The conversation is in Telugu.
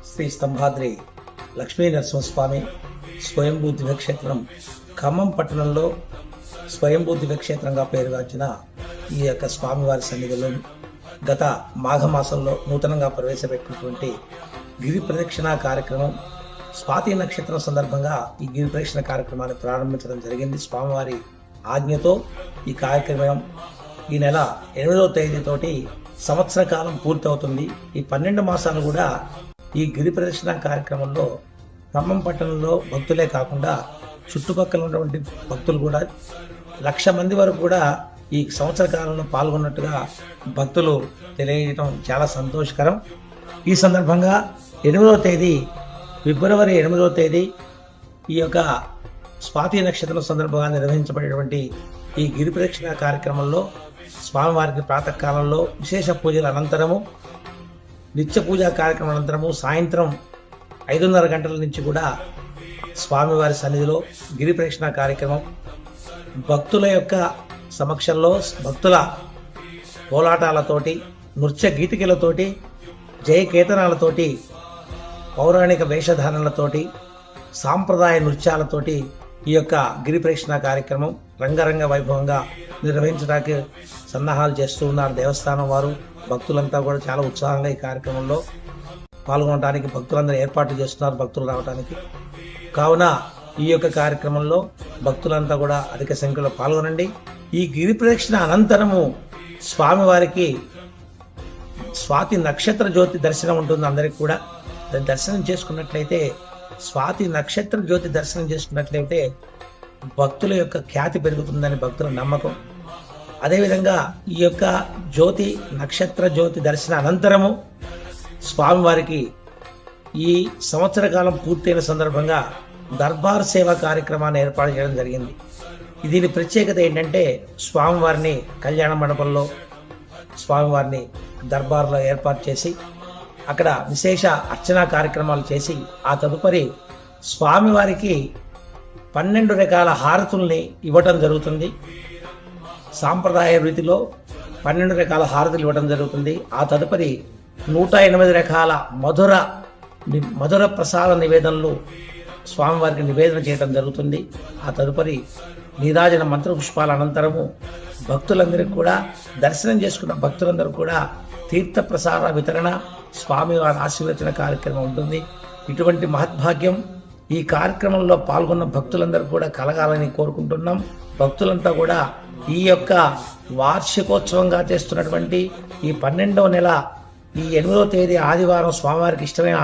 శ్రీ స్తంభాద్రి లక్ష్మీ నరసింహస్వామి స్వయంభూ దివ్యక్షేత్రం ఖమ్మం పట్టణంలో స్వయంభూ దివ్యక్షేత్రంగా పేరుగాంచిన ఈ యొక్క స్వామివారి సన్నిధిలో గత మాఘమాసంలో నూతనంగా ప్రవేశపెట్టినటువంటి గిరి ప్రదక్షిణ కార్యక్రమం స్వాతి నక్షత్రం సందర్భంగా ఈ గిరి ప్రదక్షిణ కార్యక్రమాన్ని ప్రారంభించడం జరిగింది. స్వామివారి ఆజ్ఞతో ఈ కార్యక్రమం ఈ నెల 8వ తేదీతోటి సంవత్సర కాలం పూర్తవుతుంది. ఈ 12 మాసాలు కూడా ఈ గిరి ప్రదక్షిణ కార్యక్రమంలో ఖమ్మం పట్టణంలో భక్తులే కాకుండా చుట్టుపక్కల ఉన్నటువంటి భక్తులు కూడా 1,00,000 మంది వరకు కూడా ఈ సంవత్సర కాలంలో పాల్గొన్నట్టుగా భక్తులు తెలియజేయడం చాలా సంతోషకరం. ఈ సందర్భంగా 8వ తేదీ ఫిబ్రవరి 8వ తేదీ ఈ యొక్క స్వాతి నక్షత్రం సందర్భంగా నిర్వహించబడేటువంటి ఈ గిరి ప్రదక్షిణ కార్యక్రమంలో స్వామివారికి ప్రాతకాలంలో విశేష పూజల అనంతరము నిత్య పూజా కార్యక్రమం అనంతరము సాయంత్రం 5:30 గంటల నుంచి కూడా స్వామివారి సన్నిధిలో గిరి ప్రదక్షిణ కార్యక్రమం భక్తుల యొక్క సమక్షంలో భక్తుల కోలాటాలతోటి నృత్య గీతికలతోటి జయ కేతనాలతోటి పౌరాణిక వేషధారణలతోటి సాంప్రదాయ నృత్యాలతోటి ఈ యొక్క గిరి ప్రదక్షిణ కార్యక్రమం రంగరంగ వైభవంగా నిర్వహించడానికి సన్నాహాలు చేస్తూ ఉన్నారు దేవస్థానం వారు. భక్తులంతా కూడా చాలా ఉత్సాహంగా ఈ కార్యక్రమంలో పాల్గొనడానికి భక్తులందరూ ఏర్పాట్లు చేస్తున్నారు భక్తులు రావడానికి. కావున ఈ యొక్క కార్యక్రమంలో భక్తులంతా కూడా అధిక సంఖ్యలో పాల్గొనండి. ఈ గిరి ప్రదక్షిణ అనంతరము స్వామివారికి స్వాతి నక్షత్ర జ్యోతి దర్శనం ఉంటుంది. అందరికి కూడా దర్శనం చేసుకున్నట్లయితే స్వాతి నక్షత్ర జ్యోతి దర్శనం చేసుకున్నట్లయితే భక్తుల యొక్క ఖ్యాతి పెరుగుతుందని భక్తుల నమ్మకం. అదేవిధంగా ఈ యొక్క జ్యోతి నక్షత్ర జ్యోతి దర్శన అనంతరము స్వామివారికి ఈ సంవత్సర కాలం పూర్తయిన సందర్భంగా దర్బార్ సేవ కార్యక్రమాన్ని ఏర్పాటు చేయడం జరిగింది. దీని ప్రత్యేకత ఏంటంటే స్వామివారిని కళ్యాణ మండపంలో స్వామివారిని దర్బార్లో ఏర్పాటు చేసి అక్కడ విశేష అర్చనా కార్యక్రమాలు చేసి ఆ తదుపరి స్వామివారికి 12 రకాల హారతుల్ని ఇవ్వటం జరుగుతుంది. సాంప్రదాయ రీతిలో 12 రకాల హారతులు ఇవ్వడం జరుగుతుంది. ఆ తదుపరి 108 రకాల మధుర ప్రసాద నివేదనలు స్వామివారికి నివేదన చేయడం జరుగుతుంది. ఆ తదుపరి నీరాజన మంత్రపుష్పాల అనంతరము భక్తులందరికీ కూడా దర్శనం చేసుకున్న భక్తులందరూ కూడా తీర్థ ప్రసాద వితరణ స్వామివారి ఆశీర్వచన కార్యక్రమం ఉంటుంది. ఇటువంటి మహద్భాగ్యం ఈ కార్యక్రమంలో పాల్గొన్న భక్తులందరూ కూడా కలగాలని కోరుకుంటున్నాం. భక్తులంతా కూడా ఈ యొక్క వార్షికోత్సవంగా చేస్తున్నటువంటి ఈ 12వ నెల ఈ 8వ తేదీ ఆదివారం స్వామివారికి ఇష్టమైన